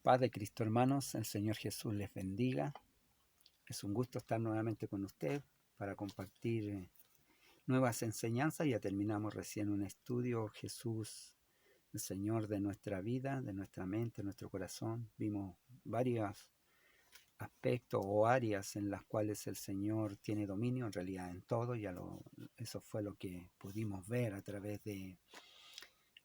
Paz de Cristo, hermanos, el Señor Jesús les bendiga. Es un gusto estar nuevamente con usted para compartir nuevas enseñanzas. Ya terminamos recién un estudio, Jesús, el Señor de nuestra vida, de nuestra mente, de nuestro corazón. Vimos varios aspectos o áreas en las cuales el Señor tiene dominio, en realidad en todo. Eso fue lo que pudimos ver a través de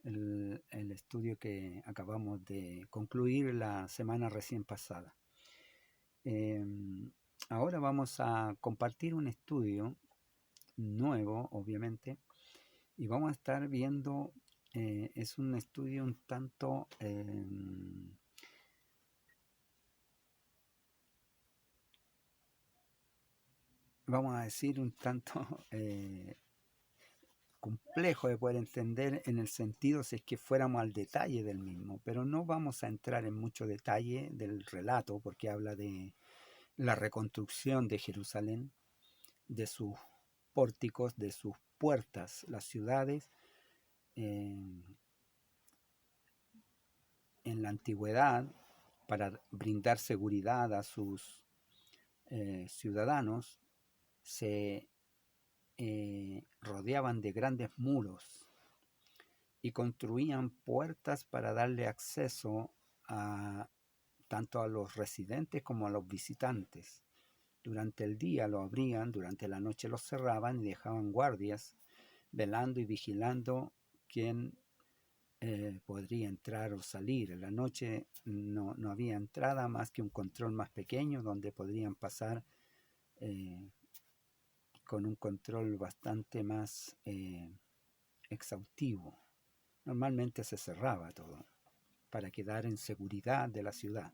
el estudio que acabamos de concluir la semana recién pasada. Ahora vamos a compartir un estudio nuevo, obviamente, y vamos a estar viendo, es un estudio un tanto, vamos a decir, un tanto complejo de poder entender en el sentido si es que fuéramos al detalle del mismo, pero no vamos a entrar en mucho detalle del relato porque habla de la reconstrucción de Jerusalén, de sus pórticos, de sus puertas, las ciudades. En la antigüedad, para brindar seguridad a sus ciudadanos, se rodeaban de grandes muros y construían puertas para darle acceso tanto a los residentes como a los visitantes. Durante el día lo abrían, durante la noche lo cerraban y dejaban guardias velando y vigilando quién podría entrar o salir. En la noche no había entrada más que un control más pequeño donde podrían pasar con un control bastante más exhaustivo. Normalmente se cerraba todo para quedar en seguridad de la ciudad.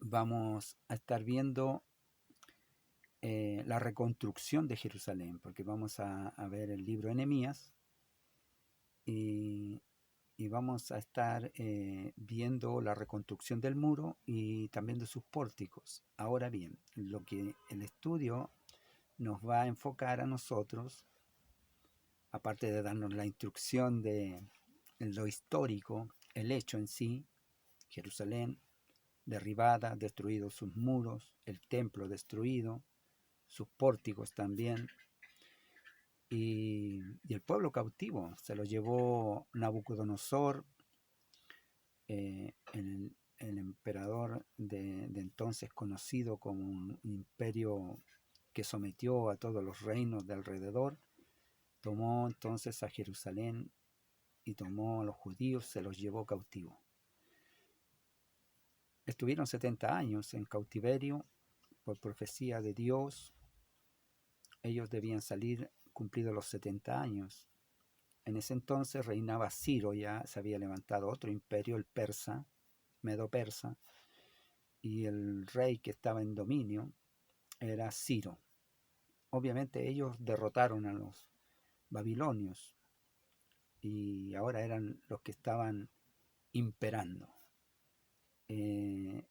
Vamos a estar viendo la reconstrucción de Jerusalén, porque vamos a ver el libro de Nehemías y vamos a estar viendo la reconstrucción del muro y también de sus pórticos. Ahora bien, lo que el estudio nos va a enfocar a nosotros, aparte de darnos la instrucción de lo histórico, el hecho en sí, Jerusalén derribada, destruidos sus muros, el templo destruido, sus pórticos también, y el pueblo cautivo se lo llevó Nabucodonosor, el emperador de entonces conocido como un imperio que sometió a todos los reinos de alrededor. Tomó entonces a Jerusalén y tomó a los judíos, se los llevó cautivo. Estuvieron 70 años en cautiverio por profecía de Dios. Ellos debían salir cumplidos los 70 años. En ese entonces reinaba Ciro, ya se había levantado otro imperio, el persa, medo-persa, y el rey que estaba en dominio era Ciro. Obviamente ellos derrotaron a los babilonios y ahora eran los que estaban imperando. Y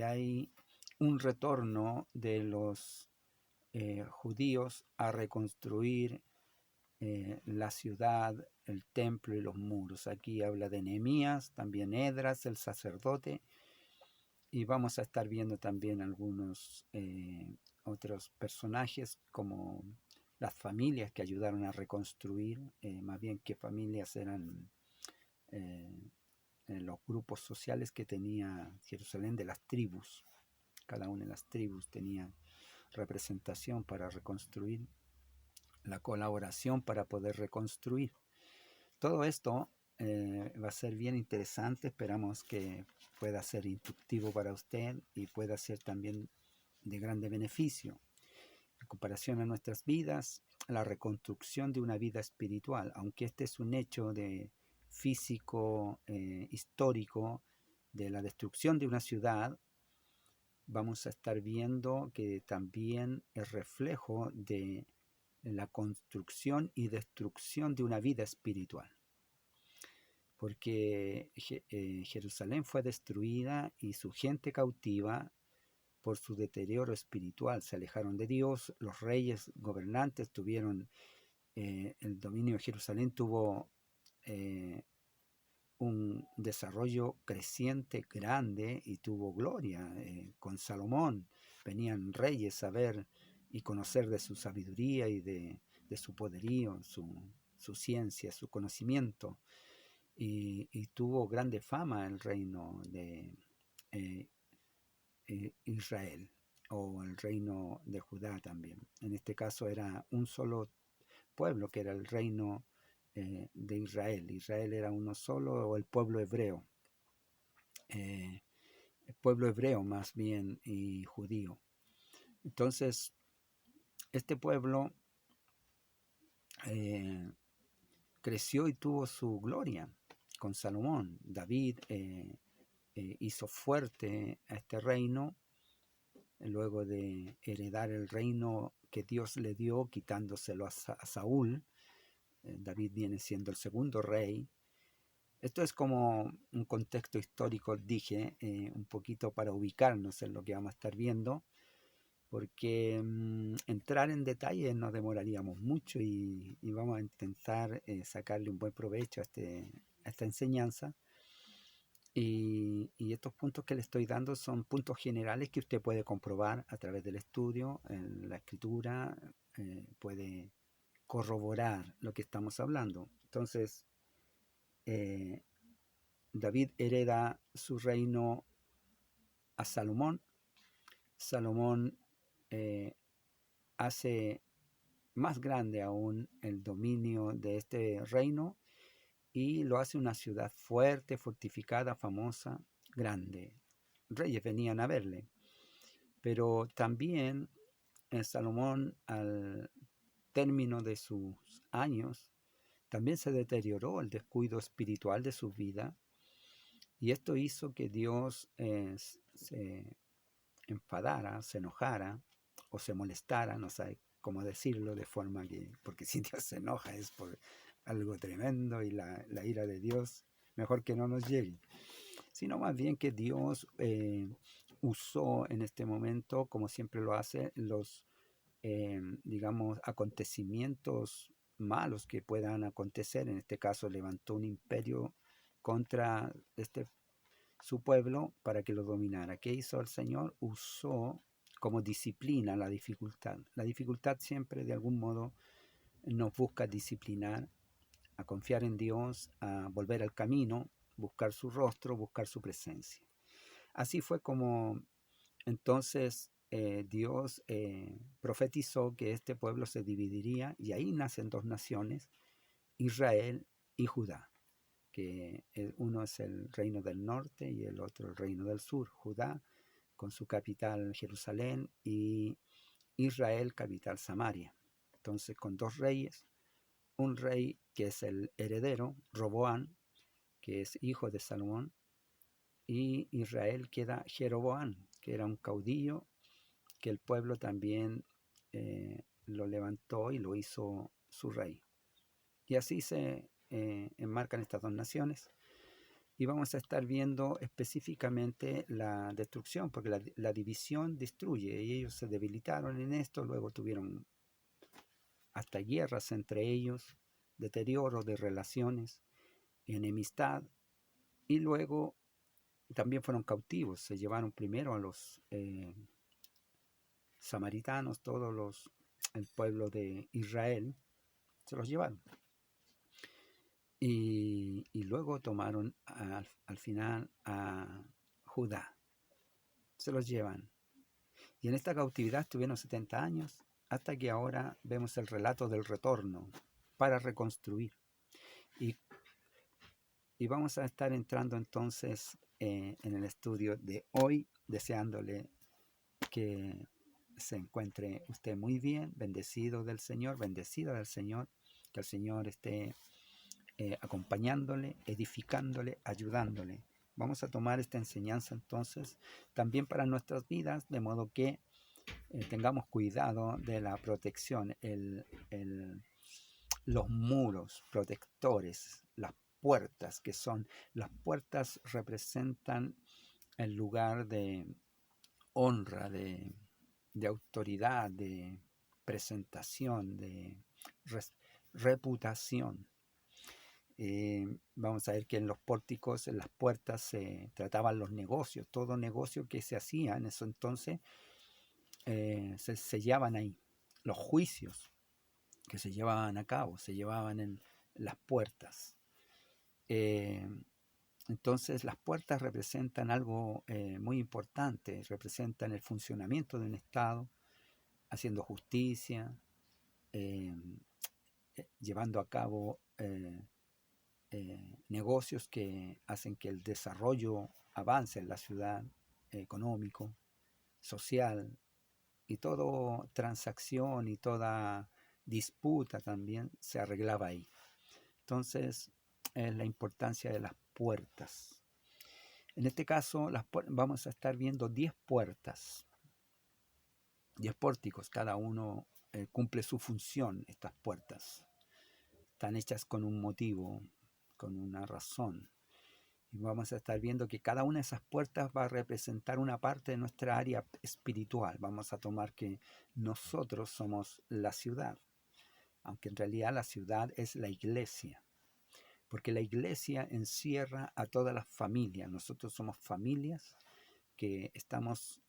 hay un retorno de los judíos a reconstruir la ciudad, el templo y los muros. Aquí habla de Nehemías, también Esdras, el sacerdote, y vamos a estar viendo también algunos otros personajes como las familias que ayudaron a reconstruir, más bien qué familias eran los grupos sociales que tenía Jerusalén, de las tribus. Cada una de las tribus tenía representación para reconstruir, la colaboración para poder reconstruir. Todo esto va a ser bien interesante. Esperamos que pueda ser instructivo para usted y pueda ser también de grande beneficio. En comparación a nuestras vidas, la reconstrucción de una vida espiritual, aunque este es un hecho de físico, histórico, de la destrucción de una ciudad, vamos a estar viendo que también es reflejo de la construcción y destrucción de una vida espiritual. Porque Jerusalén fue destruida y su gente cautiva por su deterioro espiritual. Se alejaron de Dios, los reyes gobernantes tuvieron, el dominio de Jerusalén tuvo un desarrollo creciente, grande, y tuvo gloria. Con Salomón venían reyes a ver y conocer de su sabiduría y de su poderío, su ciencia, su conocimiento. Y tuvo grande fama el reino de eh, Israel, o el reino de Judá también. En este caso era un solo pueblo, que era el reino de Israel. Israel era uno solo, o el pueblo hebreo. El pueblo hebreo más bien, y judío. Entonces, este pueblo creció y tuvo su gloria con Salomón. David hizo fuerte a este reino luego de heredar el reino que Dios le dio, quitándoselo a Saúl. David viene siendo el segundo rey. Esto es como un contexto histórico, dije, un poquito para ubicarnos en lo que vamos a estar viendo, porque entrar en detalles nos demoraríamos mucho y vamos a intentar sacarle un buen provecho a esta enseñanza. Y estos puntos que le estoy dando son puntos generales que usted puede comprobar a través del estudio, en la escritura, puede corroborar lo que estamos hablando. Entonces, David hereda su reino a Salomón. Salomón hace más grande aún el dominio de este reino y lo hace una ciudad fuerte, fortificada, famosa, grande. Reyes venían a verle, pero también Salomón, al término de sus años, también se deterioró el descuido espiritual de su vida, y esto hizo que Dios se enfadara, se enojara o se molestara, no sé cómo decirlo, de forma que, porque si Dios se enoja es por algo tremendo, y la ira de Dios mejor que no nos llegue, sino más bien que Dios usó en este momento, como siempre lo hace, los digamos, acontecimientos malos que puedan acontecer. En este caso levantó un imperio contra su pueblo para que lo dominara. ¿Qué hizo el Señor? Usó como disciplina la dificultad. La dificultad siempre de algún modo nos busca disciplinar, a confiar en Dios, a volver al camino, buscar su rostro, buscar su presencia. Así fue como entonces Dios profetizó que este pueblo se dividiría, y ahí nacen dos naciones, Israel y Judá, que uno es el reino del norte y el otro el reino del sur. Judá con su capital Jerusalén, y Israel capital Samaria. Entonces, con dos reyes, un rey que es el heredero, Roboán, que es hijo de Salomón, y Israel queda Jeroboán, que era un caudillo que el pueblo también lo levantó y lo hizo su rey. Y así se enmarcan estas dos naciones. Y vamos a estar viendo específicamente la destrucción, porque la división destruye, y ellos se debilitaron en esto, luego tuvieron hasta guerras entre ellos, deterioro de relaciones, enemistad, y luego también fueron cautivos. Se llevaron primero a los samaritanos, el pueblo de Israel, se los llevaron. Y luego tomaron al final a Judá, se los llevan. Y en esta cautividad estuvieron 70 años, hasta que ahora vemos el relato del retorno para reconstruir. Y vamos a estar entrando entonces en el estudio de hoy, deseándole que se encuentre usted muy bien, bendecido del Señor, bendecida del Señor, que el Señor esté acompañándole, edificándole, ayudándole. Vamos a tomar esta enseñanza entonces también para nuestras vidas, de modo que tengamos cuidado de la protección, los muros protectores, las puertas, que son, las puertas representan el lugar de honra, de autoridad, de presentación, de reputación. Vamos a ver que en los pórticos, en las puertas, se trataban los negocios. Todo negocio que se hacía en eso entonces se sellaban ahí. Los juicios que se llevaban a cabo se llevaban en las puertas. Eh, entonces las puertas representan algo muy importante, representan el funcionamiento de un Estado, haciendo justicia, eh, llevando a cabo negocios que hacen que el desarrollo avance en la ciudad, económico, social, y toda transacción y toda disputa también se arreglaba ahí. Entonces, la importancia de las puertas. En este caso, vamos a estar viendo 10 puertas, 10 pórticos, cada uno cumple su función, estas puertas. Están hechas con un motivo, con una razón. Y vamos a estar viendo que cada una de esas puertas va a representar una parte de nuestra área espiritual. Vamos a tomar que nosotros somos la ciudad, aunque en realidad la ciudad es la iglesia, porque la iglesia encierra a todas las familias. Nosotros somos familias que estamos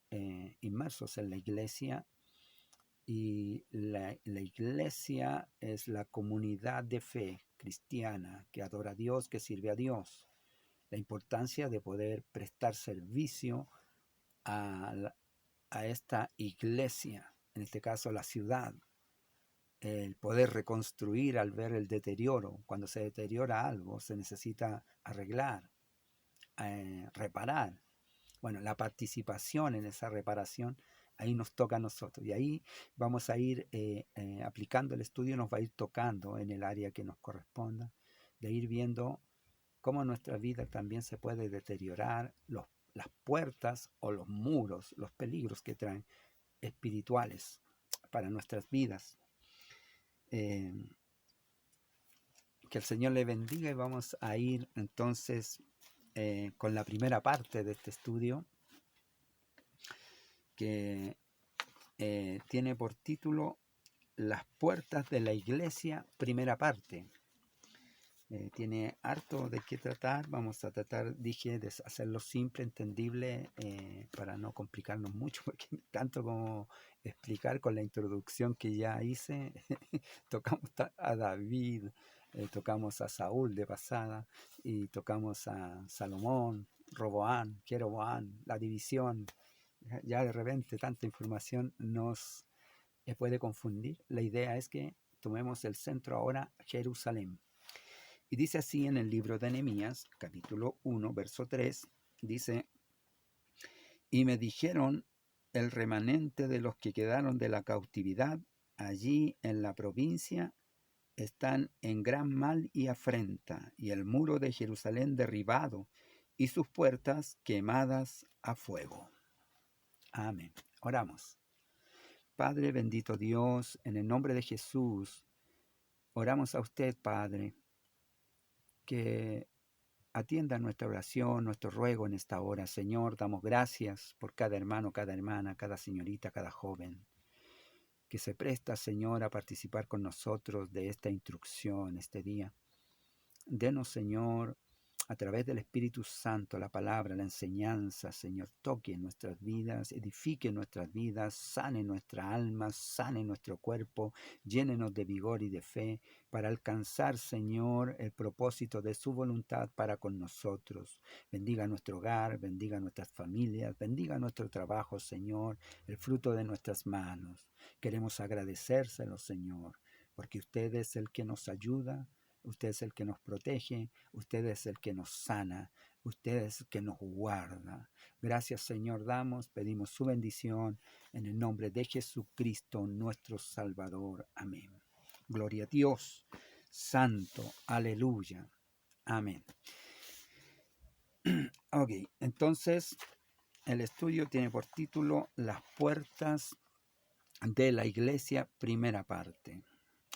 inmersos en la iglesia, y la iglesia es la comunidad de fe cristiana que adora a Dios, que sirve a Dios. La importancia de poder prestar servicio a esta iglesia, en este caso la ciudad, el poder reconstruir al ver el deterioro. Cuando se deteriora algo, se necesita arreglar, reparar. Bueno, la participación en esa reparación, ahí nos toca a nosotros. Y ahí vamos a ir aplicando el estudio, nos va a ir tocando en el área que nos corresponda, de ir viendo cómo nuestra vida también se puede deteriorar, las puertas o los muros, los peligros que traen espirituales para nuestras vidas. Que el Señor le bendiga, y vamos a ir entonces con la primera parte de este estudio, que tiene por título Las puertas de la iglesia, primera parte. Tiene harto de qué tratar. Vamos a tratar, dije, de hacerlo simple, entendible, para no complicarnos mucho, porque tanto como explicar con la introducción que ya hice, tocamos a David, tocamos a Saúl de pasada, y tocamos a Salomón, Roboán, Jeroboán, la división. Ya de repente tanta información nos puede confundir. La idea es que tomemos el centro ahora, Jerusalén. Y dice así en el libro de Nehemías, capítulo 1, verso 3, dice: y me dijeron el remanente de los que quedaron de la cautividad allí en la provincia están en gran mal y afrenta, y el muro de Jerusalén derribado, y sus puertas quemadas a fuego. Amén. Oramos. Padre bendito Dios, en el nombre de Jesús, oramos a usted, Padre, que atienda nuestra oración, nuestro ruego en esta hora. Señor, damos gracias por cada hermano, cada hermana, cada señorita, cada joven que se presta, Señor, a participar con nosotros de esta instrucción este día. Denos, Señor, a través del Espíritu Santo, la palabra, la enseñanza, Señor, toque nuestras vidas, edifique nuestras vidas, sane nuestra alma, sane nuestro cuerpo, llénenos de vigor y de fe para alcanzar, Señor, el propósito de su voluntad para con nosotros. Bendiga nuestro hogar, bendiga nuestras familias, bendiga nuestro trabajo, Señor, el fruto de nuestras manos. Queremos agradecérselo, Señor, porque usted es el que nos ayuda, usted es el que nos protege, usted es el que nos sana, usted es el que nos guarda. Gracias, Señor, pedimos su bendición en el nombre de Jesucristo, nuestro Salvador. Amén. Gloria a Dios, santo, aleluya. Amén. Ok, entonces el estudio tiene por título Las puertas de la iglesia, primera parte.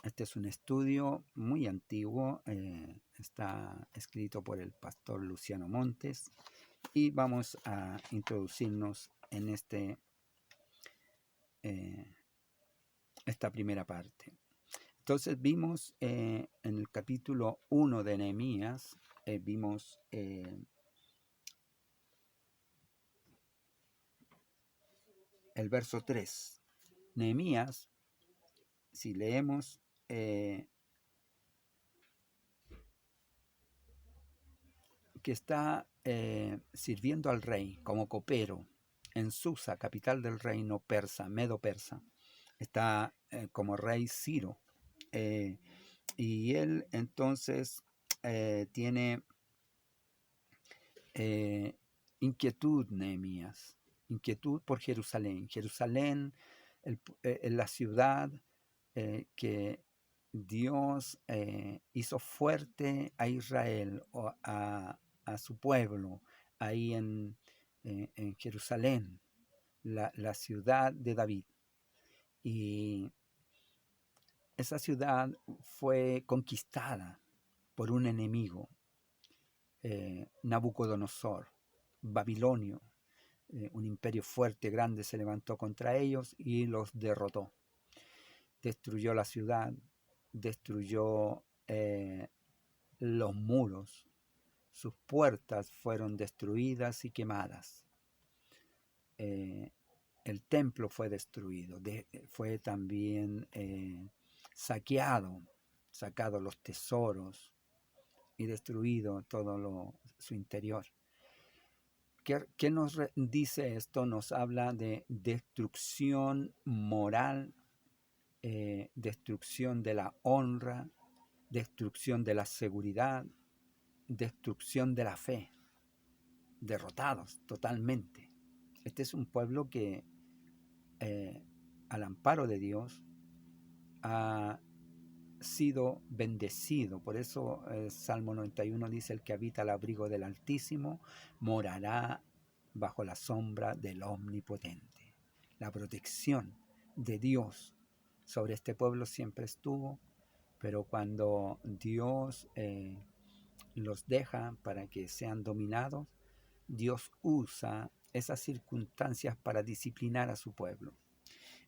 Este es un estudio muy antiguo, está escrito por el pastor Luciano Montes, y vamos a introducirnos en esta primera parte. Entonces vimos en el capítulo 1 de Nehemías, vimos el verso 3. Nehemías, si leemos, que está sirviendo al rey como copero en Susa, capital del reino persa, medo-persa. Está como rey Ciro. Y él entonces tiene inquietud, Nehemías, inquietud por Jerusalén. Jerusalén, la ciudad que Dios hizo fuerte a Israel, o a su pueblo, ahí en Jerusalén, la ciudad de David. Y esa ciudad fue conquistada por un enemigo, Nabucodonosor, babilonio. Un imperio fuerte, grande, se levantó contra ellos y los derrotó. Destruyó la ciudad, destruyó los muros, sus puertas fueron destruidas y quemadas. El templo fue destruido, fue también saqueado los tesoros y destruido todo su interior. ¿Qué nos dice esto? Nos habla de destrucción moral, destrucción de la honra, destrucción de la seguridad, destrucción de la fe, derrotados totalmente. Este es un pueblo que al amparo de Dios ha sido bendecido. Por eso Salmo 91 dice: el que habita al abrigo del Altísimo morará bajo la sombra del Omnipotente. La protección de Dios sobre este pueblo siempre estuvo, pero cuando Dios los deja para que sean dominados, Dios usa esas circunstancias para disciplinar a su pueblo.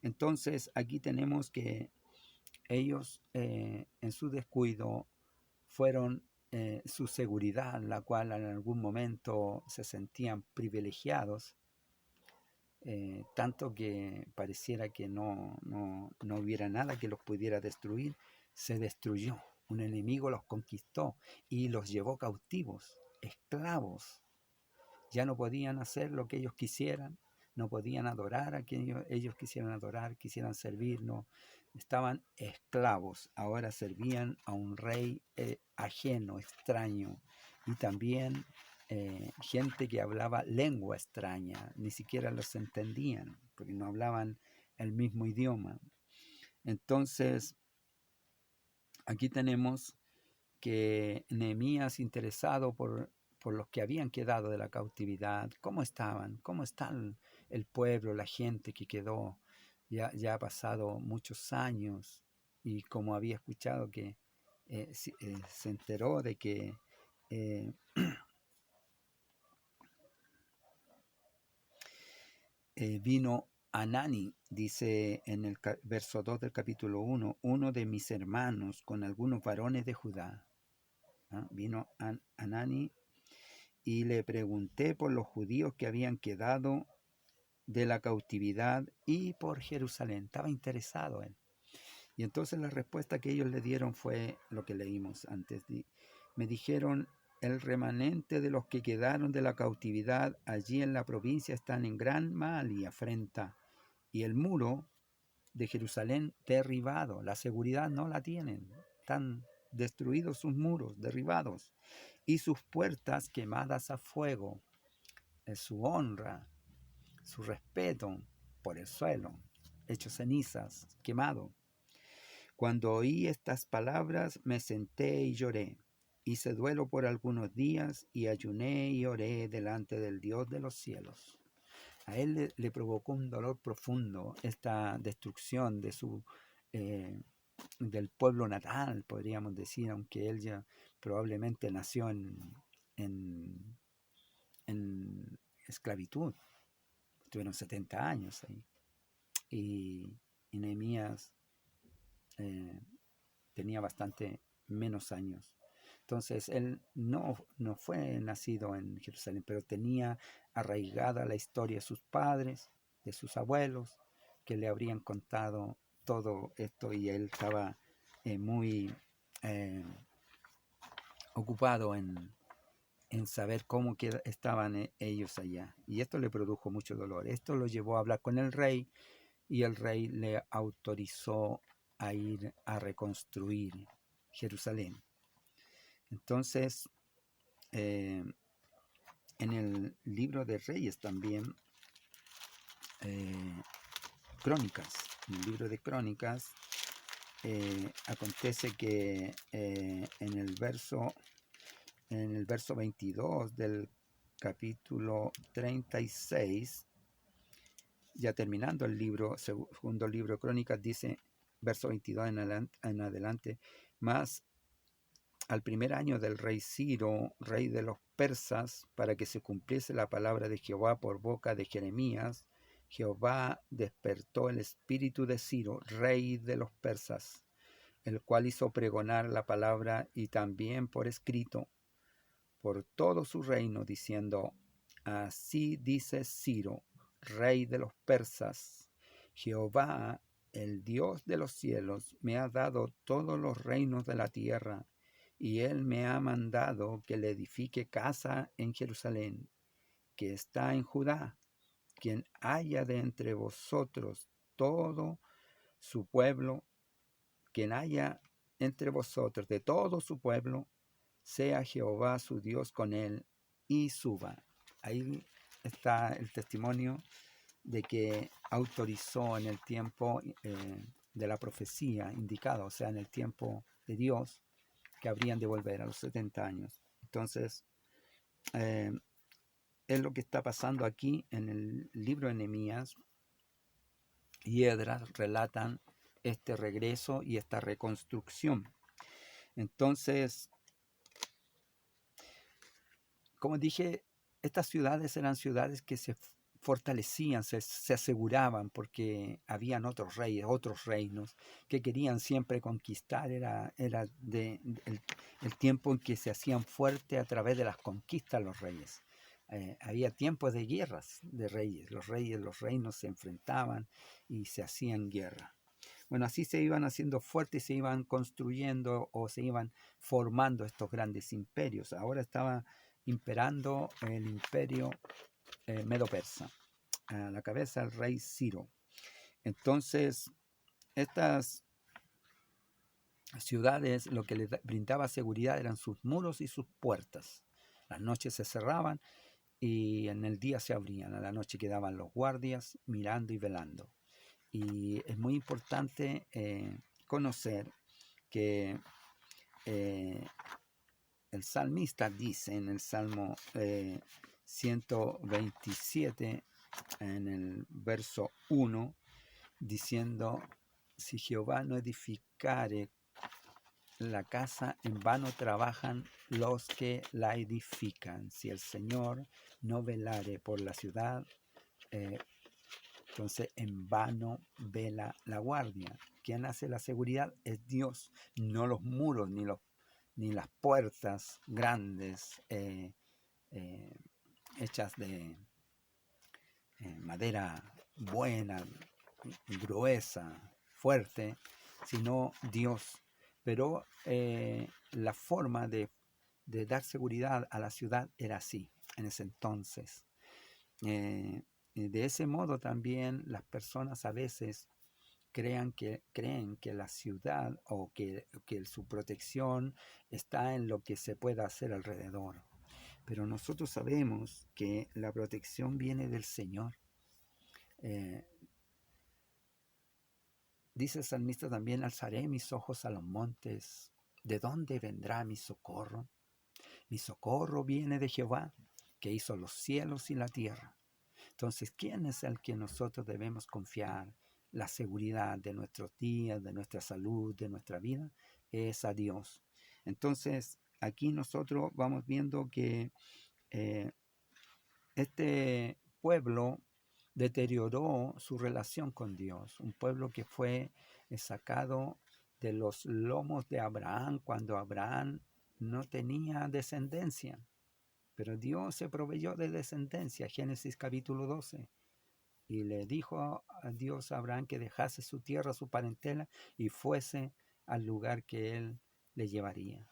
Entonces aquí tenemos que ellos en su descuido fueron su seguridad, la cual en algún momento se sentían privilegiados, tanto que pareciera que no hubiera nada que los pudiera destruir, se destruyó. Un enemigo los conquistó y los llevó cautivos, esclavos. Ya no podían hacer lo que ellos quisieran, no podían adorar a quien ellos quisieran adorar, quisieran servir, no. Estaban esclavos, ahora servían a un rey ajeno, extraño, y también gente que hablaba lengua extraña, ni siquiera los entendían, porque no hablaban el mismo idioma. Entonces, aquí tenemos que Nehemías, interesado por los que habían quedado de la cautividad, cómo estaban, cómo está el pueblo, la gente que quedó. Ya ha pasado muchos años, y como había escuchado que se enteró de que vino Anani, dice en el verso 2 del capítulo 1, uno de mis hermanos con algunos varones de Judá. Vino Anani, y le pregunté por los judíos que habían quedado de la cautividad y por Jerusalén. Estaba interesado él. Y entonces la respuesta que ellos le dieron fue lo que leímos antes. Me dijeron: el remanente de los que quedaron de la cautividad allí en la provincia están en gran mal y afrenta, y el muro de Jerusalén derribado. La seguridad no la tienen. Están destruidos sus muros, derribados, y sus puertas quemadas a fuego. Su honra, su respeto por el suelo, hecho cenizas, quemado. Cuando oí estas palabras me senté y lloré. Hice duelo por algunos días y ayuné y oré delante del Dios de los cielos. A él le provocó un dolor profundo esta destrucción de del pueblo natal, podríamos decir, aunque él ya probablemente nació en esclavitud. Estuvieron 70 años ahí. Y Nehemías tenía bastante menos años. Entonces él no fue nacido en Jerusalén, pero tenía arraigada la historia de sus padres, de sus abuelos, que le habrían contado todo esto y él estaba muy ocupado en saber cómo estaban ellos allá. Y esto le produjo mucho dolor. Esto lo llevó a hablar con el rey y el rey le autorizó a ir a reconstruir Jerusalén. Entonces, en el libro de Reyes también, Crónicas, en el libro de Crónicas, acontece que en el verso 22 del capítulo 36, ya terminando el libro, segundo libro de Crónicas, dice, verso 22 en adelante, más al primer año del rey Ciro, rey de los persas, para que se cumpliese la palabra de Jehová por boca de Jeremías, Jehová despertó el espíritu de Ciro, rey de los persas, el cual hizo pregonar la palabra y también por escrito por todo su reino, diciendo, así dice Ciro, rey de los persas, Jehová, el Dios de los cielos, me ha dado todos los reinos de la tierra, y él me ha mandado que le edifique casa en Jerusalén, que está en Judá. Quien haya de entre vosotros todo su pueblo, quien haya entre vosotros de todo su pueblo, sea Jehová su Dios con él y suba. Ahí está el testimonio de que autorizó en el tiempo de la profecía indicada, o sea, en el tiempo de Dios, que habrían de volver a los 70 años. Entonces, eh, es lo que está pasando aquí en el libro de Nehemías y Esdras relatan este regreso y esta reconstrucción. Entonces, como dije, estas ciudades eran ciudades que se fortalecían, se aseguraban, porque habían otros reyes, otros reinos que querían siempre conquistar. Era el tiempo en que se hacían fuertes a través de las conquistas los reyes. Había tiempos de guerras de reyes. Los reinos se enfrentaban y se hacían guerra. Bueno, así se iban haciendo fuertes, se iban construyendo o se iban formando estos grandes imperios. Ahora estaba imperando el imperio medo-persa, a la cabeza del rey Ciro. Entonces, estas ciudades lo que les brindaba seguridad eran sus muros y sus puertas. Las noches se cerraban y en el día se abrían. A la noche quedaban los guardias mirando y velando. Y es muy importante conocer que el salmista dice en el Salmo 127, en el verso 1, diciendo, si Jehová no edificare la casa, en vano trabajan los que la edifican. Si el Señor no velare por la ciudad, entonces en vano vela la guardia. Quien hace la seguridad es Dios, no los muros ni las puertas grandes hechas de madera buena, gruesa, fuerte, sino Dios. Pero la forma de dar seguridad a la ciudad era así en ese entonces. De ese modo también las personas a veces creen que la ciudad o que su protección está en lo que se pueda hacer alrededor. Pero nosotros sabemos que la protección viene del Señor. Dice el salmista también, alzaré mis ojos a los montes. ¿De dónde vendrá mi socorro? Mi socorro viene de Jehová, que hizo los cielos y la tierra. Entonces, ¿quién es el que nosotros debemos confiar? La seguridad de nuestros días, de nuestra salud, de nuestra vida, es a Dios. Entonces, aquí nosotros vamos viendo que este pueblo deterioró su relación con Dios, un pueblo que fue sacado de los lomos de Abraham cuando Abraham no tenía descendencia. Pero Dios se proveyó de descendencia, Génesis capítulo 12. Y le dijo a Dios a Abraham que dejase su tierra, su parentela, y fuese al lugar que él le llevaría.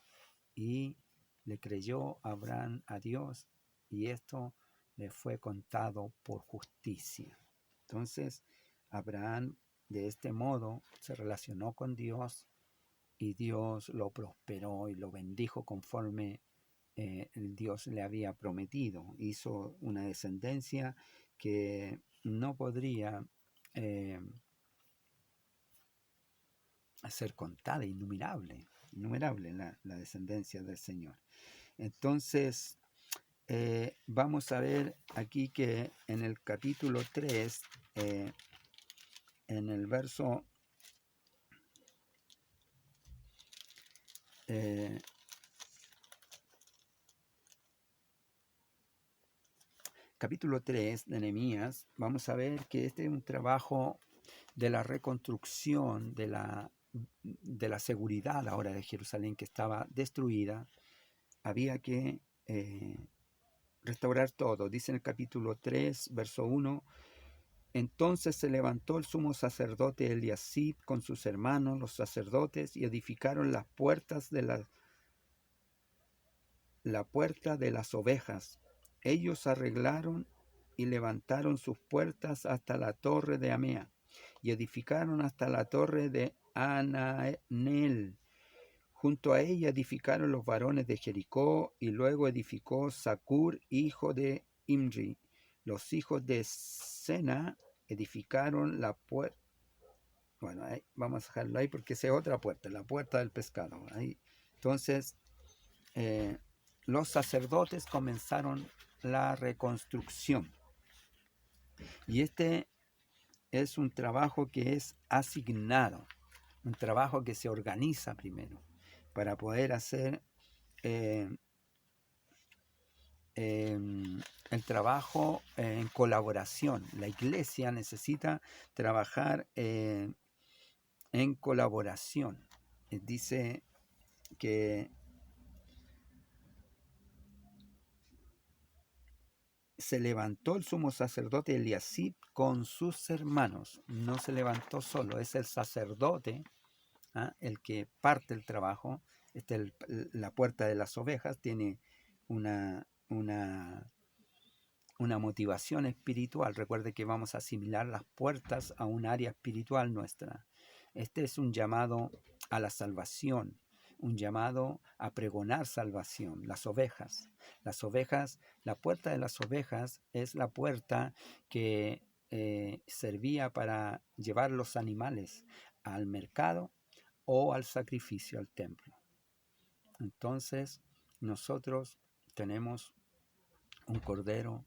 Y le creyó Abraham a Dios, y esto le fue contado por justicia. Entonces, Abraham de este modo se relacionó con Dios, y Dios lo prosperó y lo bendijo conforme Dios le había prometido. Hizo una descendencia que no podría ser contada, innumerable la descendencia del Señor. Entonces, vamos a ver aquí que en el capítulo 3, en el verso capítulo 3 de Nehemías, vamos a ver que este es un trabajo de la reconstrucción de la seguridad ahora de Jerusalén, que estaba destruida. Había que restaurar todo. Dice en el capítulo 3, verso 1, entonces se levantó el sumo sacerdote Eliasib con sus hermanos, los sacerdotes, y edificaron las puertas de la puerta de las ovejas. Ellos arreglaron y levantaron sus puertas hasta la torre de Amea, y edificaron hasta la torre de Ananel. Junto a ella edificaron los varones de Jericó, y luego edificó Zacur, hijo de Imri. Los hijos de Sena edificaron la puerta. Bueno, vamos a dejarlo ahí porque esa es otra puerta, la puerta del pescado. Ahí. Entonces, los sacerdotes comenzaron la reconstrucción. Y este es un trabajo que es asignado, un trabajo que se organiza primero para poder hacer el trabajo en colaboración. La iglesia necesita trabajar en colaboración. Dice que se levantó el sumo sacerdote Eliasib con sus hermanos. No se levantó solo, es el sacerdote el que parte el trabajo. La puerta de las ovejas tiene una motivación espiritual. Recuerde que vamos a asimilar las puertas a un área espiritual nuestra. Este es un llamado a la salvación, un llamado a pregonar salvación. Las ovejas, la puerta de las ovejas es la puerta que servía para llevar los animales al mercado o al sacrificio, al templo. Entonces, nosotros tenemos un cordero,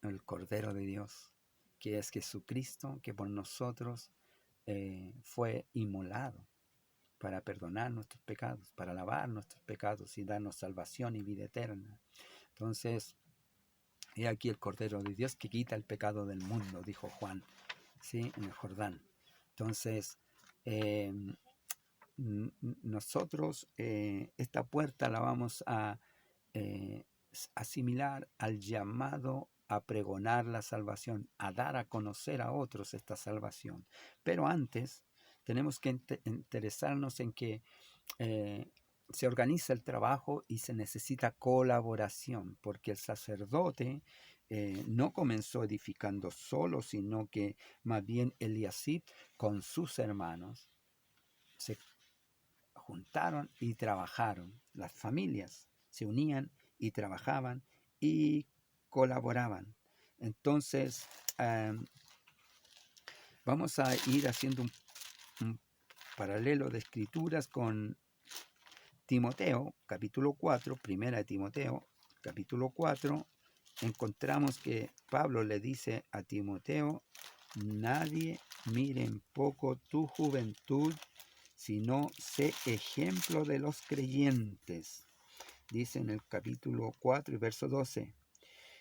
el Cordero de Dios, que es Jesucristo, que por nosotros fue inmolado para perdonar nuestros pecados, para lavar nuestros pecados y darnos salvación y vida eterna. Entonces, he aquí el Cordero de Dios que quita el pecado del mundo, dijo Juan, ¿sí? En el Jordán. Entonces, nosotros esta puerta la vamos a asimilar al llamado a pregonar la salvación, a dar a conocer a otros esta salvación. Pero antes tenemos que interesarnos en que se organiza el trabajo y se necesita colaboración, porque el sacerdote no comenzó edificando solo, sino que más bien Eliasib con sus hermanos se juntaron y trabajaron. Las familias se unían y trabajaban y colaboraban. Entonces, vamos a ir haciendo un paralelo de escrituras con Timoteo, capítulo 4, primera de Timoteo, capítulo 4, encontramos que Pablo le dice a Timoteo, nadie mire en poco tu juventud, sino sé ejemplo de los creyentes. Dice en el capítulo 4 y verso 12,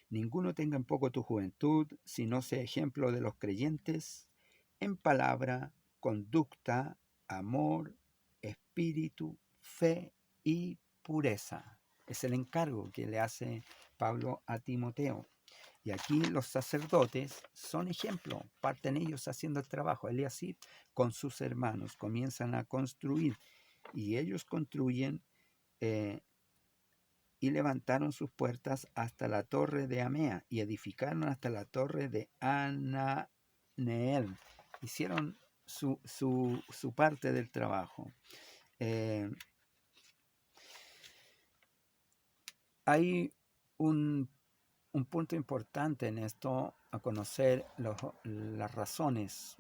ninguno tenga en poco tu juventud, sino sé ejemplo de los creyentes en palabra, conducta, amor, espíritu, fe y pureza. Es el encargo que le hace Pablo a Timoteo. Y aquí los sacerdotes son ejemplo, parten ellos haciendo el trabajo. Eliasib con sus hermanos comienzan a construir y ellos construyen y levantaron sus puertas hasta la torre de Amea y edificaron hasta la torre de Ananeel. Hicieron su parte del trabajo. Hay un punto importante en esto, a conocer las razones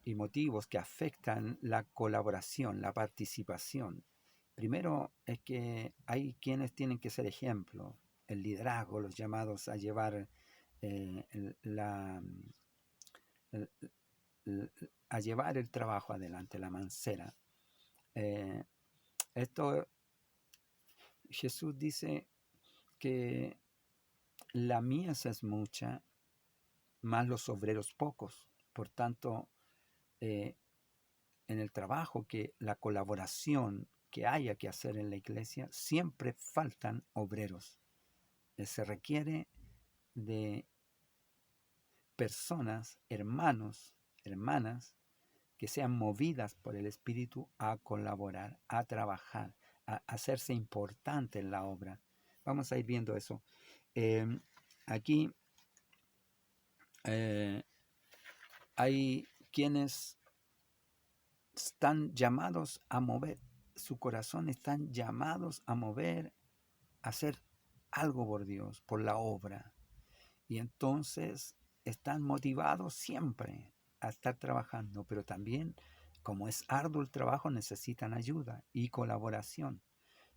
y motivos que afectan la colaboración, la participación. Primero es que hay quienes tienen que ser ejemplo, el liderazgo, los llamados a llevar a llevar el trabajo adelante, la mancera. Esto Jesús dice que la mies es mucha, más los obreros pocos. Por tanto, en el trabajo, que la colaboración que haya que hacer en la iglesia, siempre faltan obreros. Se requiere de personas, hermanos, hermanas, que sean movidas por el Espíritu a colaborar, a trabajar, a hacerse importante en la obra. Vamos a ir viendo eso. Aquí hay quienes están llamados a mover, su corazón están llamados a mover, a hacer algo por Dios, por la obra. Y entonces están motivados siempre a estar trabajando, pero también, como es arduo el trabajo, necesitan ayuda y colaboración.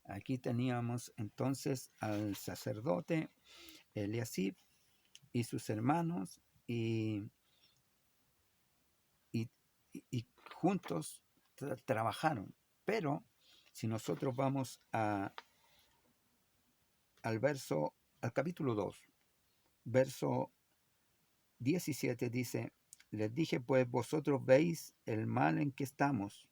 Aquí teníamos entonces al sacerdote Eliasib y sus hermanos y juntos trabajaron. Pero si nosotros vamos al capítulo 2, verso 17, dice: les dije, pues vosotros veis el mal en que estamos,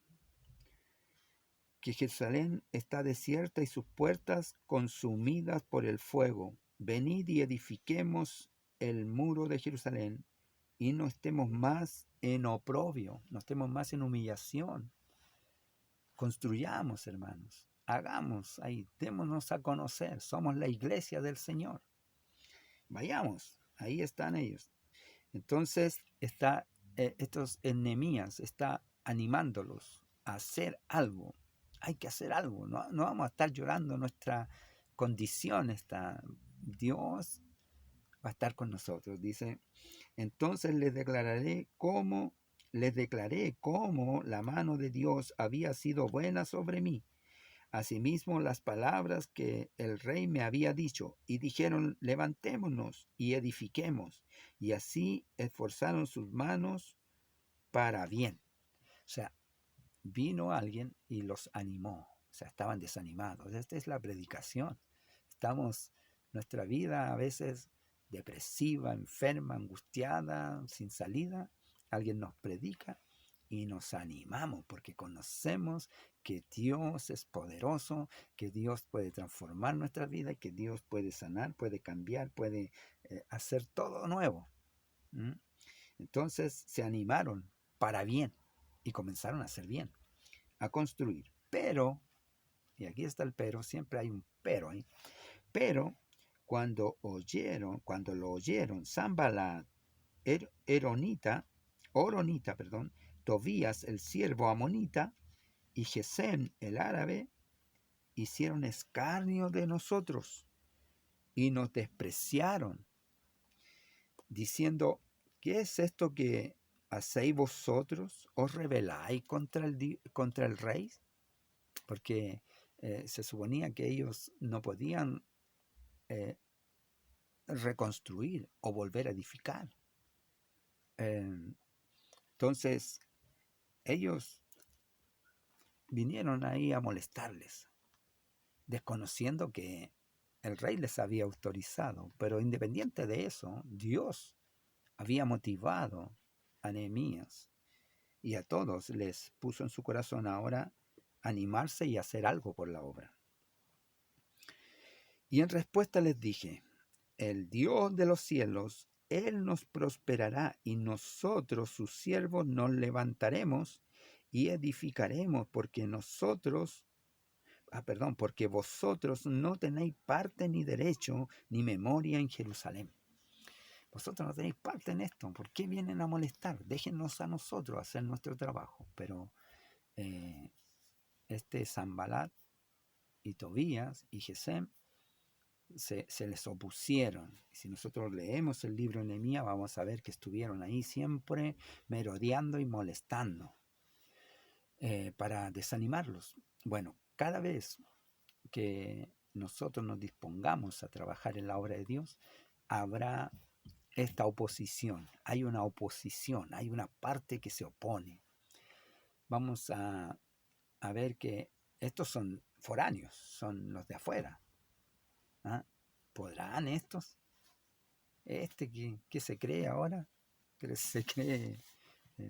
que Jerusalén está desierta y sus puertas consumidas por el fuego. Venid y edifiquemos el muro de Jerusalén, y no estemos más en oprobio, no estemos más en humillación. Construyamos, hermanos, hagamos ahí, démonos a conocer, somos la iglesia del Señor. Vayamos, ahí están ellos. Entonces estos Nehemías está animándolos a hacer algo. Hay que hacer algo, no vamos a estar llorando nuestra condición. Dios va a estar con nosotros. Dice: entonces les declaré cómo la mano de Dios había sido buena sobre mí. Asimismo, las palabras que el rey me había dicho, y dijeron: levantémonos y edifiquemos. Y así esforzaron sus manos para bien. O sea, vino alguien y los animó. O sea, estaban desanimados. Esta es la predicación. Nuestra vida a veces depresiva, enferma, angustiada, sin salida. Alguien nos predica y nos animamos porque conocemos que Dios es poderoso, que Dios puede transformar nuestra vida y que Dios puede sanar, puede cambiar, puede hacer todo nuevo. Entonces se animaron para bien y comenzaron a hacer bien, a construir. Pero, y aquí está el pero, siempre hay un pero ahí, pero cuando lo oyeron Sanballat, Oronita, Tobías el siervo amonita y Gesem el árabe, hicieron escarnio de nosotros y nos despreciaron, diciendo: ¿qué es esto que hacéis vosotros? ¿Os rebeláis contra el rey? Porque se suponía que ellos no podían reconstruir o volver a edificar. Entonces ellos vinieron ahí a molestarles, desconociendo que el rey les había autorizado. Pero independiente de eso, Dios había motivado a Nehemías y a todos les puso en su corazón ahora animarse y hacer algo por la obra. Y en respuesta les dije, el Dios de los cielos, Él nos prosperará y nosotros, sus siervos, nos levantaremos y edificaremos, porque vosotros no tenéis parte ni derecho ni memoria en Jerusalén. Vosotros no tenéis parte en esto. ¿Por qué vienen a molestar? Déjennos a nosotros hacer nuestro trabajo. Pero Sanbalat y Tobías y Gesem se les opusieron. Y si nosotros leemos el libro de Nehemías, vamos a ver que estuvieron ahí siempre merodeando y molestando para desanimarlos. Bueno, cada vez que nosotros nos dispongamos a trabajar en la obra de Dios, habrá esta oposición. Hay una oposición, hay una parte que se opone. Vamos a ver que estos son foráneos, son los de afuera. ¿Ah? ¿Podrán estos? ¿Qué se cree ahora? Que se cree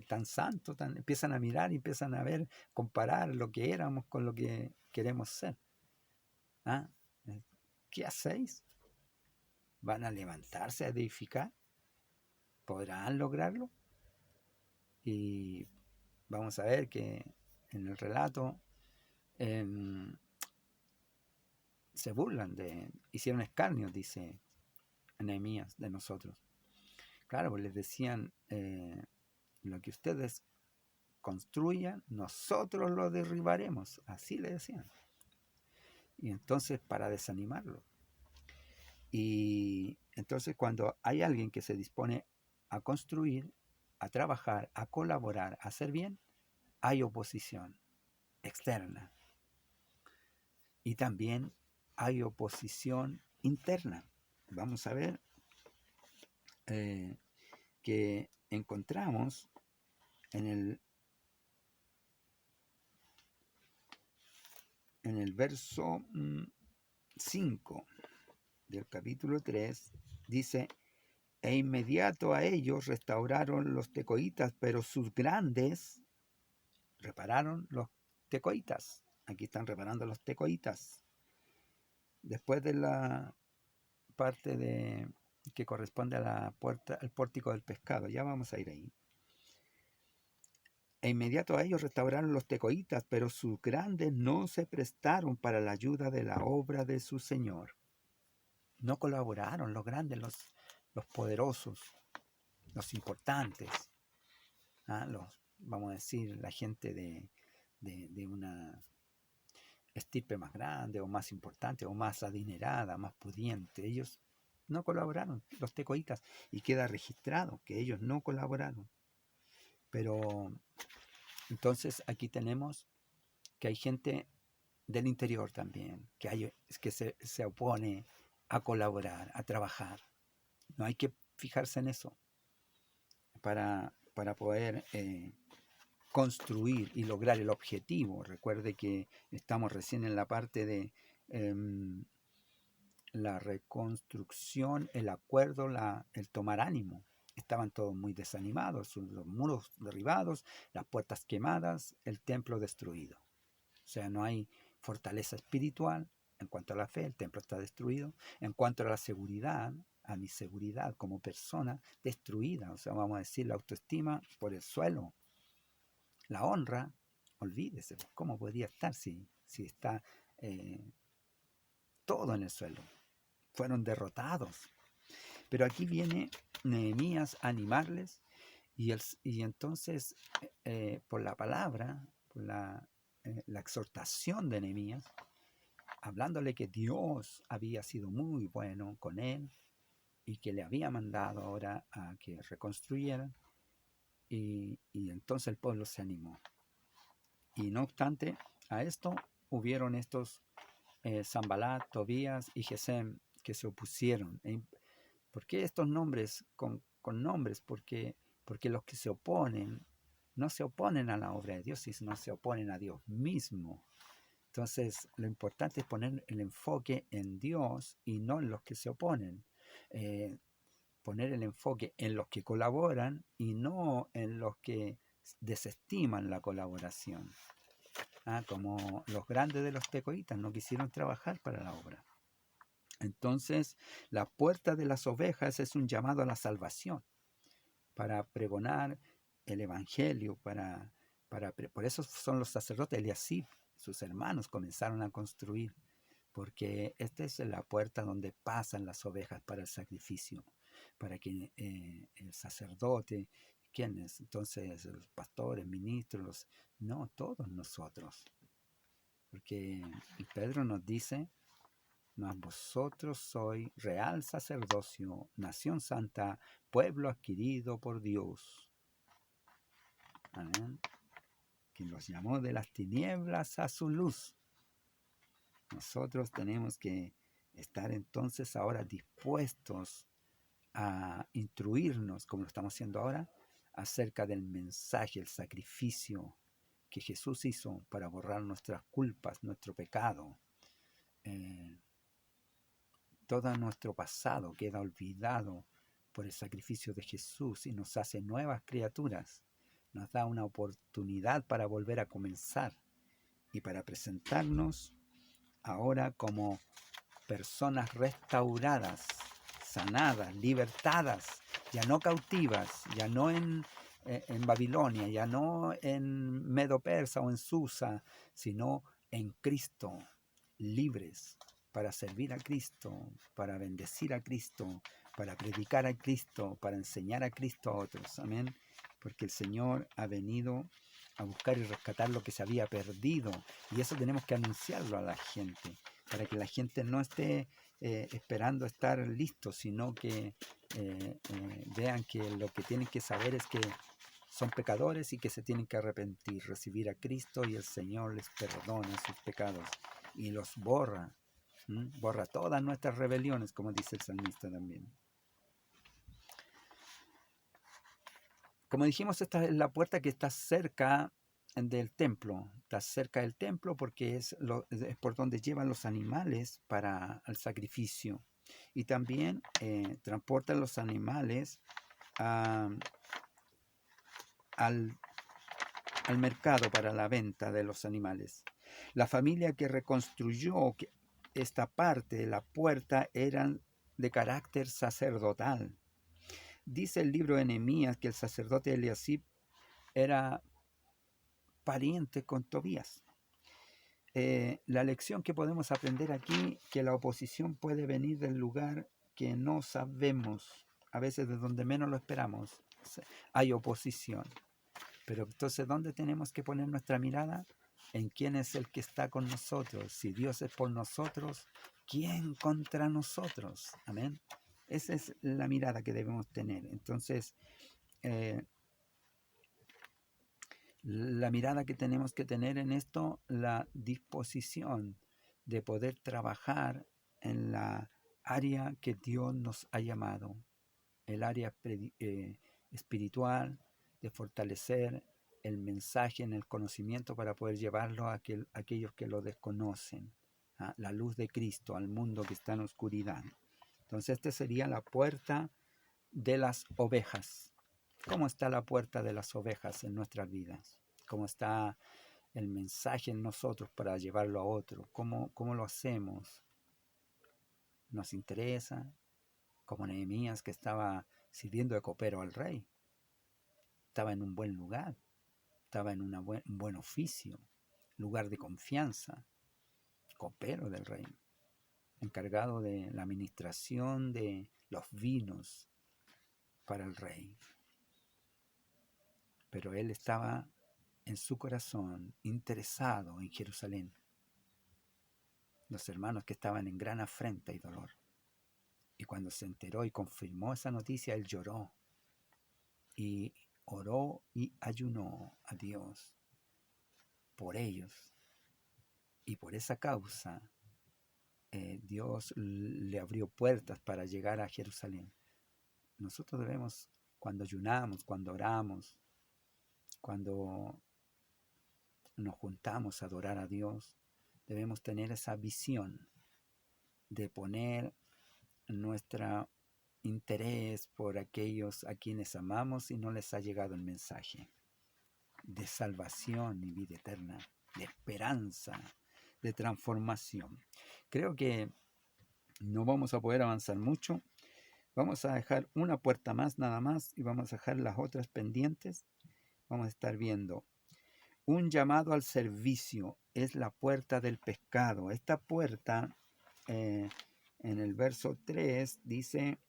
tan santo, empiezan a mirar y empiezan a ver, comparar lo que éramos con lo que queremos ser. ¿Ah? ¿Qué hacéis? ¿Van a levantarse a edificar? ¿Podrán lograrlo? Y vamos a ver que en el relato se burlan hicieron escarnio, dice Nehemías, de nosotros. Claro, pues les decían, lo que ustedes construyan, nosotros lo derribaremos, así le decían. Y entonces, para desanimarlo. Y entonces, cuando hay alguien que se dispone a construir, a trabajar, a colaborar, a hacer bien, hay oposición externa. Y también hay oposición interna. Vamos a ver que encontramos en el verso 5 del capítulo 3, dice, e inmediato a ellos restauraron los tecoitas, pero sus grandes repararon los tecoitas. Aquí están reparando los tecoitas. Después de la parte que corresponde a la puerta, al pórtico del pescado, ya vamos a ir ahí. E inmediato a ellos restauraron los tecoitas, pero sus grandes no se prestaron para la ayuda de la obra de su Señor. No colaboraron los grandes, los poderosos, los importantes, vamos a decir, la gente de una estirpe más grande o más importante o más adinerada, más pudiente. Ellos no colaboraron, los tecoitas, y queda registrado que ellos no colaboraron. Pero entonces aquí tenemos que hay gente del interior también, que se opone a colaborar, a trabajar. No hay que fijarse en eso para poder construir y lograr el objetivo. Recuerde que estamos recién en la parte de la reconstrucción, el acuerdo, el tomar ánimo. Estaban todos muy desanimados, los muros derribados, las puertas quemadas, el templo destruido. O sea, no hay fortaleza espiritual en cuanto a la fe, el templo está destruido. En cuanto a la seguridad, a mi seguridad como persona, destruida. O sea, vamos a decir, la autoestima por el suelo. La honra, olvídese, ¿cómo podría estar si está todo en el suelo? Fueron derrotados. Pero aquí viene Nehemías a animarles y entonces por la palabra, por la exhortación de Nehemías, hablándole que Dios había sido muy bueno con él y que le había mandado ahora a que reconstruyeran, y entonces el pueblo se animó. Y no obstante a esto, hubieron estos Sanbalat, Tobías y Gesem que se opusieron. ¿Por qué estos nombres con nombres? Porque los que se oponen no se oponen a la obra de Dios, sino se oponen a Dios mismo. Entonces, lo importante es poner el enfoque en Dios y no en los que se oponen. Poner el enfoque en los que colaboran y no en los que desestiman la colaboración. como los grandes de los tecoitas no quisieron trabajar para la obra. Entonces, la puerta de las ovejas es un llamado a la salvación, para pregonar el evangelio, por eso son los sacerdotes. Eliasib, sus hermanos comenzaron a construir, porque esta es la puerta donde pasan las ovejas para el sacrificio, para que el sacerdote, ¿quiénes? Entonces, los pastores, ministros, no, todos nosotros. Porque Pedro nos dice, mas vosotros sois real sacerdocio, nación santa, pueblo adquirido por Dios. Amén. Que los llamó de las tinieblas a su luz. Nosotros tenemos que estar entonces ahora dispuestos a instruirnos, como lo estamos haciendo ahora, acerca del mensaje, el sacrificio que Jesús hizo para borrar nuestras culpas, nuestro pecado. Todo nuestro pasado queda olvidado por el sacrificio de Jesús y nos hace nuevas criaturas. Nos da una oportunidad para volver a comenzar y para presentarnos ahora como personas restauradas, sanadas, libertadas, ya no cautivas, ya no en Babilonia, ya no en Medo-Persa o en Susa, sino en Cristo, libres para servir a Cristo, para bendecir a Cristo, para predicar a Cristo, para enseñar a Cristo a otros. Amén. Porque el Señor ha venido a buscar y rescatar lo que se había perdido. Y eso tenemos que anunciarlo a la gente, para que la gente no esté esperando estar listos, sino que vean que lo que tienen que saber es que son pecadores y que se tienen que arrepentir, recibir a Cristo, y el Señor les perdona sus pecados y los borra. Borra todas nuestras rebeliones, como dice el salmista también. Como dijimos, esta es la puerta que está cerca del templo. Está cerca del templo porque es por donde llevan los animales para el sacrificio. Y también transportan los animales al mercado para la venta de los animales. La familia que reconstruyó esta parte de la puerta eran de carácter sacerdotal. Dice el libro de Nehemías que el sacerdote Eliasib era pariente con Tobías. La lección que podemos aprender aquí, que la oposición puede venir del lugar que no sabemos, a veces de donde menos lo esperamos, hay oposición. Pero entonces, ¿dónde tenemos que poner nuestra mirada? En quién es el que está con nosotros. Si Dios es por nosotros, ¿quién contra nosotros? Amén. Esa es la mirada que debemos tener. Entonces, la mirada que tenemos que tener en esto, la disposición de poder trabajar en la área que Dios nos ha llamado, el área espiritual, de fortalecer el mensaje en el conocimiento para poder llevarlo a aquellos que lo desconocen, la luz de Cristo al mundo que está en oscuridad. Entonces, esta sería la puerta de las ovejas. ¿Cómo está la puerta de las ovejas en nuestras vidas? ¿Cómo está el mensaje en nosotros para llevarlo a otro? ¿Cómo lo hacemos? ¿Nos interesa? Como Nehemías, que estaba sirviendo de copero al rey. Estaba en un buen lugar, estaba en un buen oficio, lugar de confianza, copero del rey, encargado de la administración de los vinos para el rey. Pero él estaba en su corazón interesado en Jerusalén. Los hermanos que estaban en gran afrenta y dolor. Y cuando se enteró y confirmó esa noticia, él lloró y oró y ayunó a Dios por ellos. Y por esa causa Dios le abrió puertas para llegar a Jerusalén. Nosotros debemos, cuando ayunamos, cuando oramos, cuando nos juntamos a adorar a Dios, debemos tener esa visión de poner nuestro interés por aquellos a quienes amamos y no les ha llegado el mensaje de salvación y vida eterna. de esperanza, de transformación. Creo que no vamos a poder avanzar mucho. Vamos a dejar una puerta más nada más y vamos a dejar las otras pendientes. Vamos a estar viendo un llamado al servicio. Es la puerta del pescado. Esta puerta, en el verso 3, dice: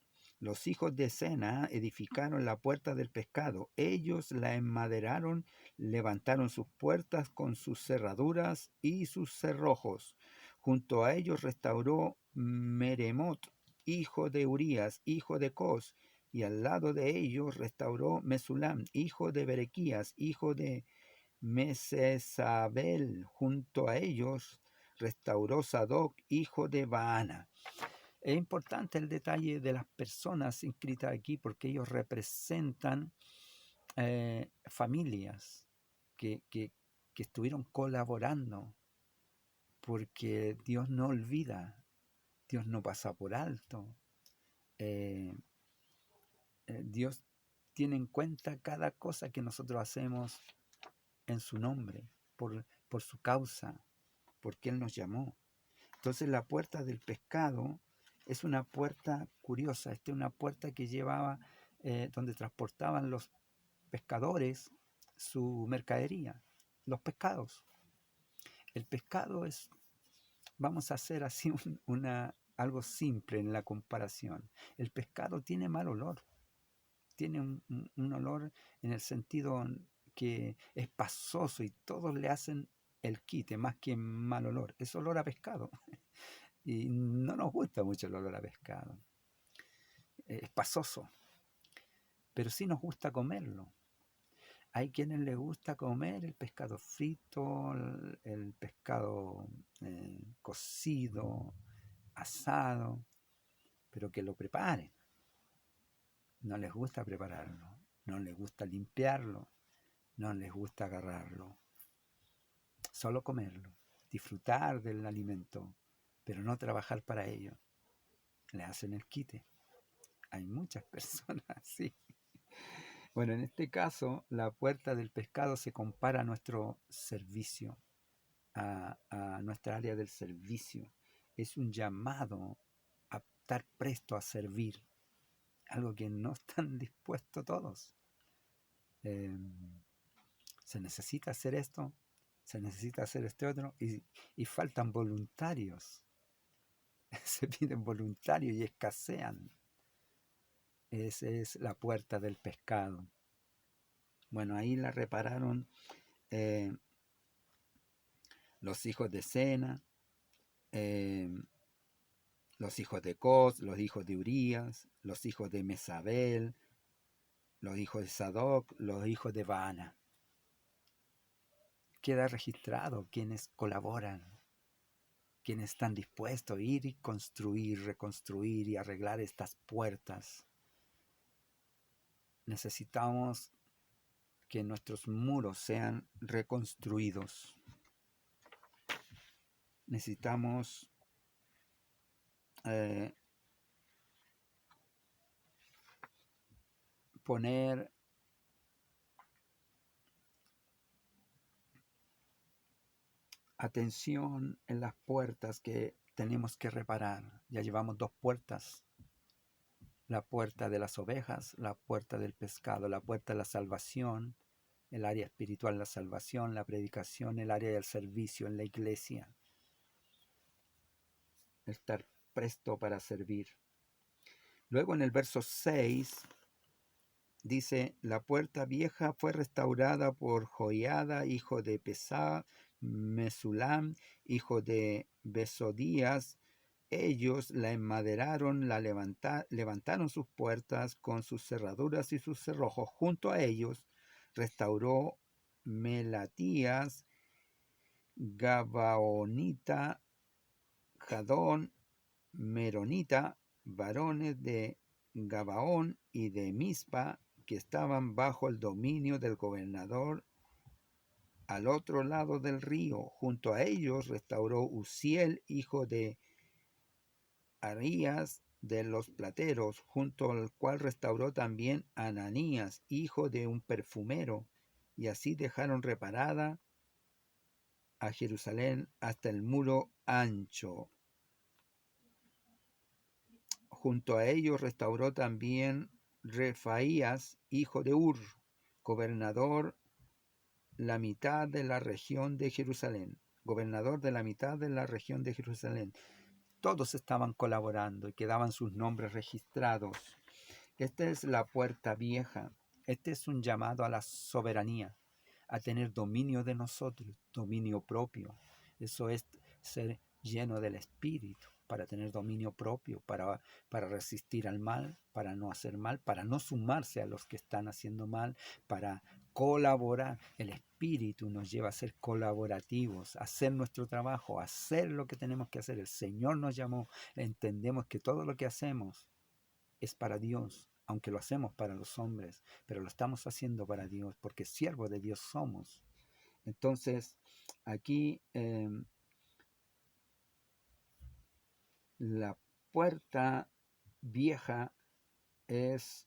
los hijos de Sena edificaron la puerta del pescado. Ellos la enmaderaron, levantaron sus puertas con sus cerraduras y sus cerrojos. Junto a ellos restauró Meremot, hijo de Urías, hijo de Cos, y al lado de ellos restauró Mesulam, hijo de Berequías, hijo de Mesesabel. Junto a ellos restauró Sadoc, hijo de Baana. Es importante el detalle de las personas inscritas aquí porque ellos representan familias que estuvieron colaborando, porque Dios no olvida, Dios no pasa por alto. Dios tiene en cuenta cada cosa que nosotros hacemos en su nombre, por su causa, porque Él nos llamó. Entonces la puerta del pescado es una puerta curiosa. Esta es una puerta que llevaba, donde transportaban los pescadores su mercadería, los pescados. El pescado es, vamos a hacer así algo simple en la comparación. El pescado tiene mal olor, tiene un olor en el sentido que es pasoso y todos le hacen el quite, más que mal olor. Es olor a pescado. Y no nos gusta mucho el olor a pescado. Es pasoso, pero sí nos gusta comerlo. Hay quienes les gusta comer el pescado frito, el pescado cocido, asado, pero que lo preparen. No les gusta prepararlo, no les gusta limpiarlo, no les gusta agarrarlo. Solo comerlo, disfrutar del alimento, pero no trabajar para ello. Le hacen el quite. Hay muchas personas así. Bueno, en este caso, la puerta del pescado se compara a nuestro servicio, a nuestra área del servicio. Es un llamado a estar presto a servir, algo que no están dispuestos todos. Se necesita hacer esto, se necesita hacer este otro, y faltan voluntarios. Se piden voluntarios y escasean. Esa es la puerta del pescado. Bueno, ahí la repararon los hijos de Sena, los hijos de Cos, los hijos de Urías, los hijos de Mesabel, los hijos de Sadoc, los hijos de Baana. Queda registrado quienes colaboran, quienes están dispuestos a ir y construir, reconstruir y arreglar estas puertas. Necesitamos que nuestros muros sean reconstruidos. Necesitamos poner atención en las puertas que tenemos que reparar. Ya llevamos 2 puertas. La puerta de las ovejas, la puerta del pescado, la puerta de la salvación, el área espiritual, la salvación, la predicación, el área del servicio en la iglesia. Estar presto para servir. Luego en el verso 6 dice: la puerta vieja fue restaurada por Joiada, hijo de Pesá, Mesulam, hijo de Besodías. Ellos la enmaderaron, la levantaron sus puertas con sus cerraduras y sus cerrojos. Junto a ellos restauró Melatías, Gabaonita, Jadón, Meronita, varones de Gabaón y de Mispa, que estaban bajo el dominio del gobernador al otro lado del río. Junto a ellos restauró Uziel, hijo de Arías de los plateros, junto al cual restauró también Ananías, hijo de un perfumero, y así dejaron reparada a Jerusalén hasta el muro ancho. Junto a ellos restauró también Refaías, hijo de Ur, gobernador la mitad de la región de Jerusalén. Gobernador de la mitad de la región de Jerusalén. Todos estaban colaborando y quedaban sus nombres registrados. Esta es la puerta vieja. Este es un llamado a la soberanía, a tener dominio de nosotros, dominio propio. Eso es ser lleno del Espíritu, para tener dominio propio, para resistir al mal, para no hacer mal, para no sumarse a los que están haciendo mal, para colaborar. El Espíritu nos lleva a ser colaborativos, a hacer nuestro trabajo, a hacer lo que tenemos que hacer. El Señor nos llamó, entendemos que todo lo que hacemos es para Dios, aunque lo hacemos para los hombres, pero lo estamos haciendo para Dios, porque siervos de Dios somos. Entonces, aquí la puerta vieja es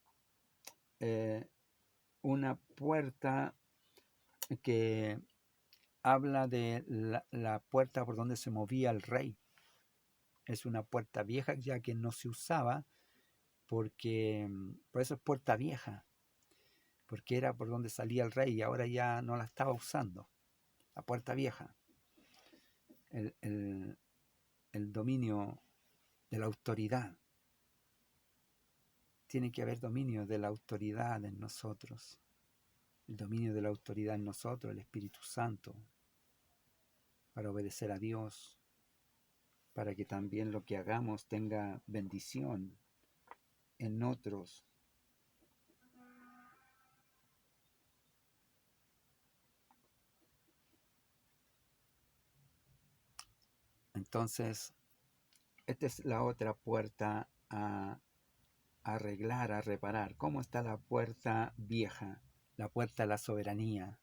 una puerta que habla de la puerta por donde se movía el rey. Es una puerta vieja ya que no se usaba, porque por eso es puerta vieja, porque era por donde salía el rey y ahora ya no la estaba usando. La puerta vieja, el dominio de la autoridad. Tiene que haber dominio de la autoridad en nosotros. El dominio de la autoridad en nosotros, el Espíritu Santo, para obedecer a Dios, para que también lo que hagamos tenga bendición en otros. Entonces, esta es la otra puerta a arreglar, a reparar. ¿Cómo está la puerta vieja? La puerta a la soberanía,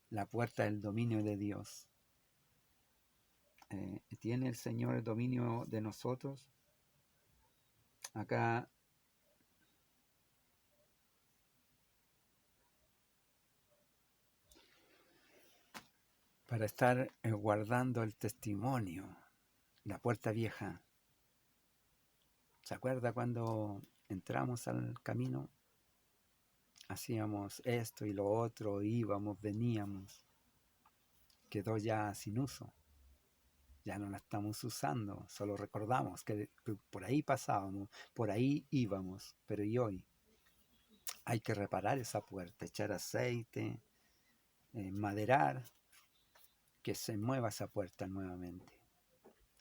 la puerta del dominio de Dios. ¿Tiene el Señor el dominio de nosotros? Acá para estar guardando el testimonio, la puerta vieja. ¿Se acuerda cuando entramos al camino? Hacíamos esto y lo otro, íbamos, veníamos. Quedó ya sin uso. Ya no la estamos usando, solo recordamos que por ahí pasábamos, por ahí íbamos, pero ¿y hoy? Hay que reparar esa puerta, echar aceite, maderar, que se mueva esa puerta nuevamente,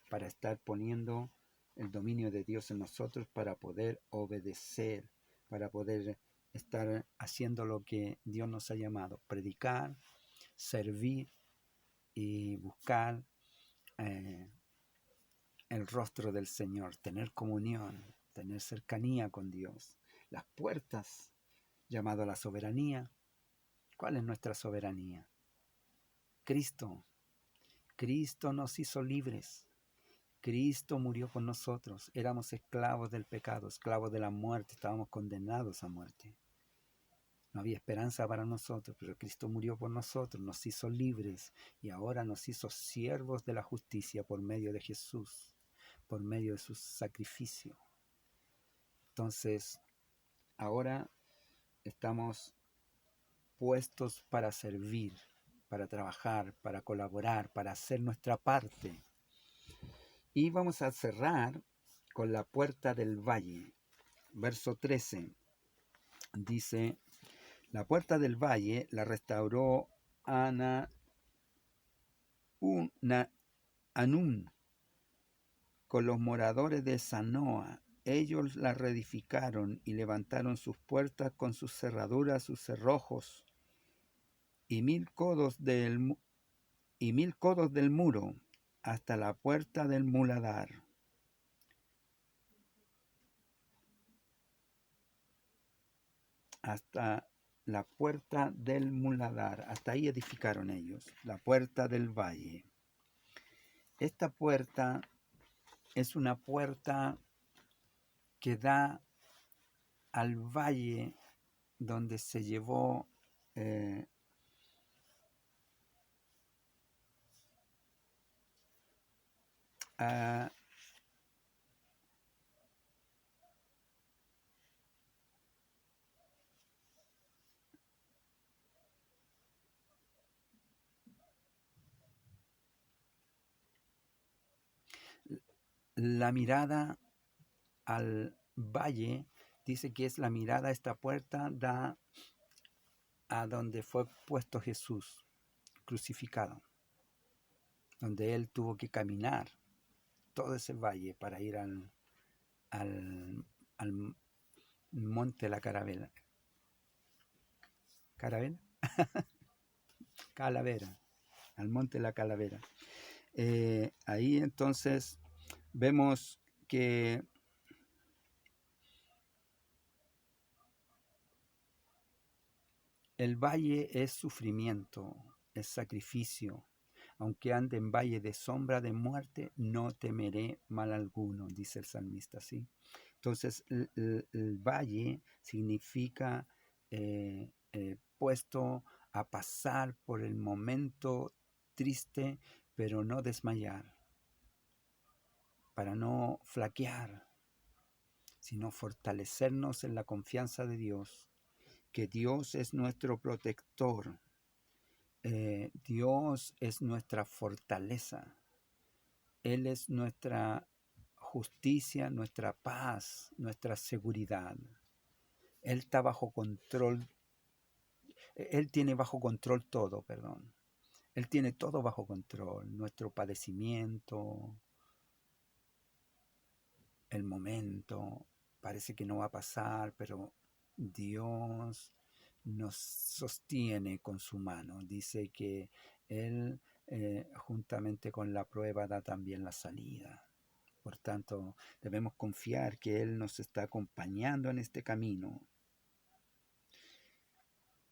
para estar poniendo el dominio de Dios en nosotros, para poder obedecer, para poder estar haciendo lo que Dios nos ha llamado, predicar, servir y buscar el rostro del Señor, tener comunión, tener cercanía con Dios. Las puertas, llamado a la soberanía. ¿Cuál es nuestra soberanía? Cristo. Cristo nos hizo libres. Cristo murió por nosotros. Éramos esclavos del pecado, esclavos de la muerte, estábamos condenados a muerte. No había esperanza para nosotros, pero Cristo murió por nosotros, nos hizo libres y ahora nos hizo siervos de la justicia por medio de Jesús, por medio de su sacrificio. Entonces, ahora estamos puestos para servir, para trabajar, para colaborar, para hacer nuestra parte. Y vamos a cerrar con la puerta del valle. Verso 13 dice: la puerta del valle la restauró Anún con los moradores de Zanoa. Ellos la reedificaron y levantaron sus puertas con sus cerraduras, sus cerrojos, y 1000 codos del muro hasta la puerta del muladar. Hasta la puerta del muladar. Hasta ahí edificaron ellos, la puerta del valle. Esta puerta es una puerta que da al valle donde se llevó ah, la mirada al valle, dice que es la mirada, esta puerta da a donde fue puesto Jesús crucificado, donde él tuvo que caminar todo ese valle para ir al, al monte de la caravera. ¿Caravera? Calavera, al monte de la calavera. Ahí entonces vemos que el valle es sufrimiento, es sacrificio. Aunque ande en valle de sombra de muerte, no temeré mal alguno, dice el salmista, ¿sí? Entonces, el valle significa puesto a pasar por el momento triste, pero no desmayar, para no flaquear, sino fortalecernos en la confianza de Dios, que Dios es nuestro protector, Dios es nuestra fortaleza, Él es nuestra justicia, nuestra paz, nuestra seguridad. Él está bajo control, Él tiene bajo control todo, perdón. Él tiene todo bajo control, nuestro padecimiento, el momento, parece que no va a pasar, pero Dios nos sostiene con su mano. Dice que Él, juntamente con la prueba, da también la salida. Por tanto, debemos confiar que Él nos está acompañando en este camino.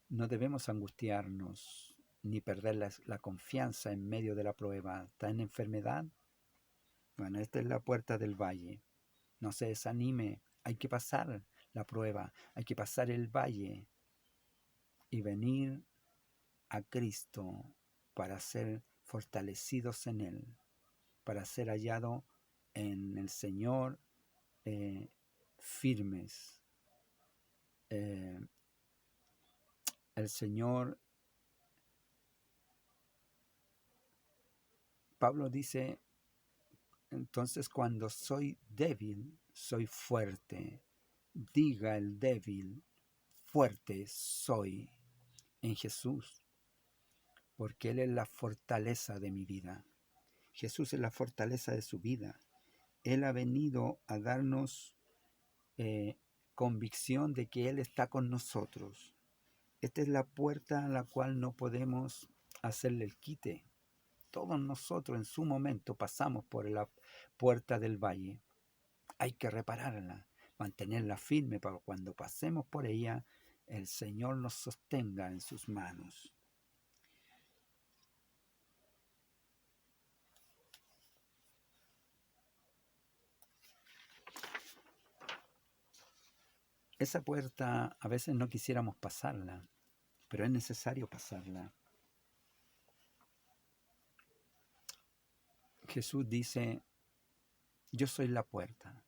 No debemos angustiarnos ni perder la confianza en medio de la prueba. ¿Está en enfermedad? Bueno, esta es la puerta del valle. No se desanime, hay que pasar la prueba, hay que pasar el valle y venir a Cristo para ser fortalecidos en Él, para ser hallado en el Señor firmes. El Señor, Pablo dice, entonces cuando soy débil, soy fuerte. Diga el débil, fuerte soy en Jesús, porque Él es la fortaleza de mi vida. Jesús es la fortaleza de su vida. Él ha venido a darnos convicción de que Él está con nosotros. Esta es la puerta a la cual no podemos hacerle el quite. Todos nosotros en su momento pasamos por la puerta del valle. Hay que repararla, mantenerla firme para cuando pasemos por ella, el Señor nos sostenga en sus manos. Esa puerta a veces no quisiéramos pasarla, pero es necesario pasarla. Jesús dice, yo soy la puerta.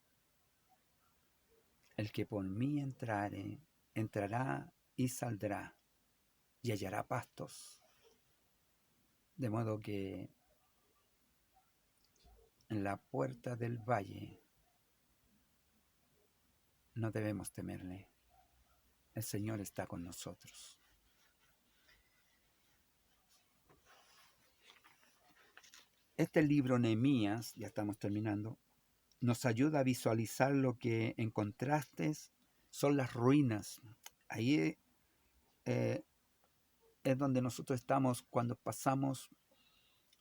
El que por mí entrare, entrará y saldrá y hallará pastos. De modo que en la puerta del valle no debemos temerle. El Señor está con nosotros. Este libro Nehemías, ya estamos terminando, nos ayuda a visualizar lo que en contrastes son las ruinas. Ahí es donde nosotros estamos cuando pasamos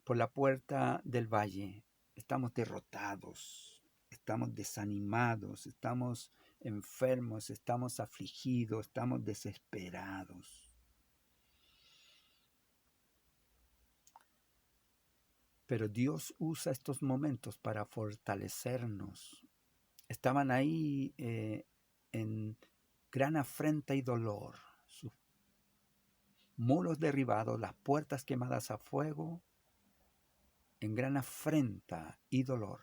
por la puerta del valle. Estamos derrotados, estamos desanimados, estamos enfermos, estamos afligidos, estamos desesperados. Pero Dios usa estos momentos para fortalecernos. Estaban ahí en gran afrenta y dolor, sus muros derribados, las puertas quemadas a fuego, en gran afrenta y dolor.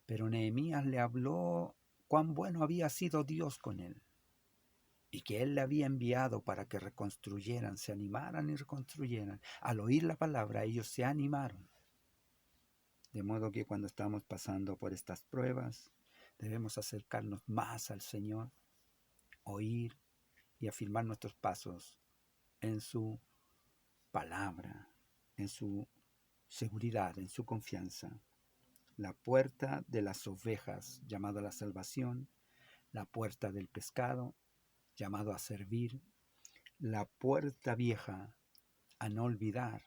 Pero Nehemías le habló cuán bueno había sido Dios con él y que él le había enviado para que reconstruyeran, se animaran y reconstruyeran. Al oír la palabra, ellos se animaron. De modo que cuando estamos pasando por estas pruebas, debemos acercarnos más al Señor, oír y afirmar nuestros pasos en su palabra, en su seguridad, en su confianza. La puerta de las ovejas, llamado a la salvación, la puerta del pescado, llamado a servir, la puerta vieja, a no olvidar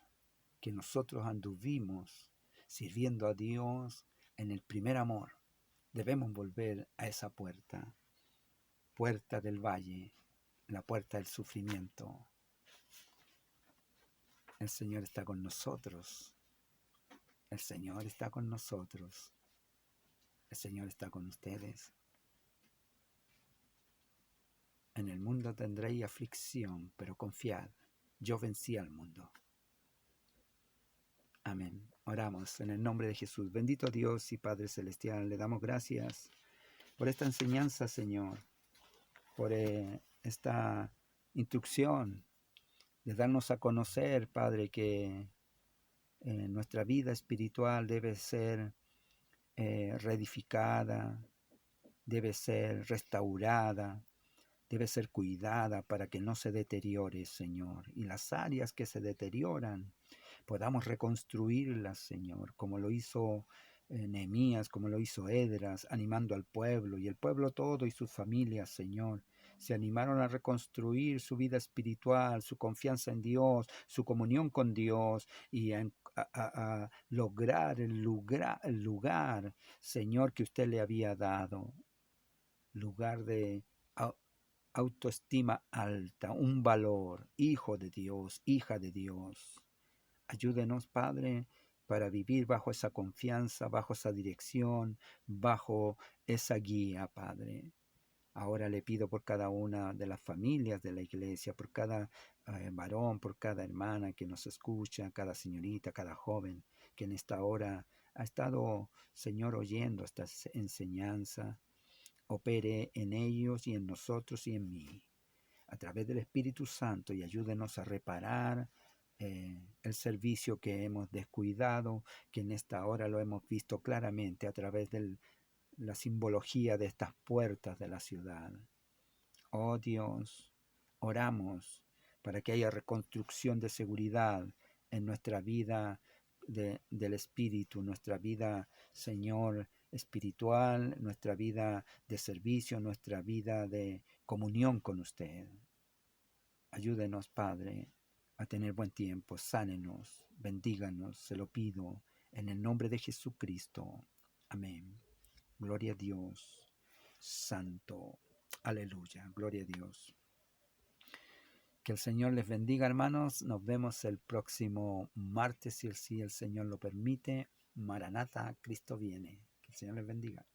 que nosotros anduvimos sirviendo a Dios en el primer amor. Debemos volver a esa puerta, puerta del valle, la puerta del sufrimiento. El Señor está con nosotros. El Señor está con nosotros. El Señor está con ustedes. En el mundo tendréis aflicción, pero confiad, yo vencí al mundo. Amén. Oramos en el nombre de Jesús. Bendito Dios y Padre Celestial, le damos gracias por esta enseñanza, Señor, por esta instrucción de darnos a conocer, Padre, que nuestra vida espiritual debe ser reedificada, debe ser restaurada, debe ser cuidada para que no se deteriore, Señor. Y las áreas que se deterioran, podamos reconstruirlas, Señor, como lo hizo Nehemías, como lo hizo Esdras, animando al pueblo, y el pueblo todo y sus familias, Señor, se animaron a reconstruir su vida espiritual, su confianza en Dios, su comunión con Dios, y a lograr el lugar, Señor, que usted le había dado, lugar de autoestima alta, un valor, hijo de Dios, hija de Dios. Ayúdenos, Padre, para vivir bajo esa confianza, bajo esa dirección, bajo esa guía, Padre. Ahora le pido por cada una de las familias de la iglesia, por cada varón, por cada hermana que nos escucha, cada señorita, cada joven que en esta hora ha estado, Señor, oyendo esta enseñanza. Opere en ellos y en nosotros y en mí, a través del Espíritu Santo, y ayúdenos a reparar el servicio que hemos descuidado, que en esta hora lo hemos visto claramente a través de la simbología de estas puertas de la ciudad. Oh Dios, oramos para que haya reconstrucción de seguridad en nuestra vida del Espíritu, nuestra vida, Señor, espiritual, nuestra vida de servicio, nuestra vida de comunión con usted. Ayúdenos, Padre, a tener buen tiempo, sánenos, bendíganos, se lo pido, en el nombre de Jesucristo. Amén. Gloria a Dios, santo. Aleluya, gloria a Dios. Que el Señor les bendiga, hermanos. Nos vemos el próximo martes, si el Señor lo permite. Maranatha, Cristo viene. Que el Señor les bendiga.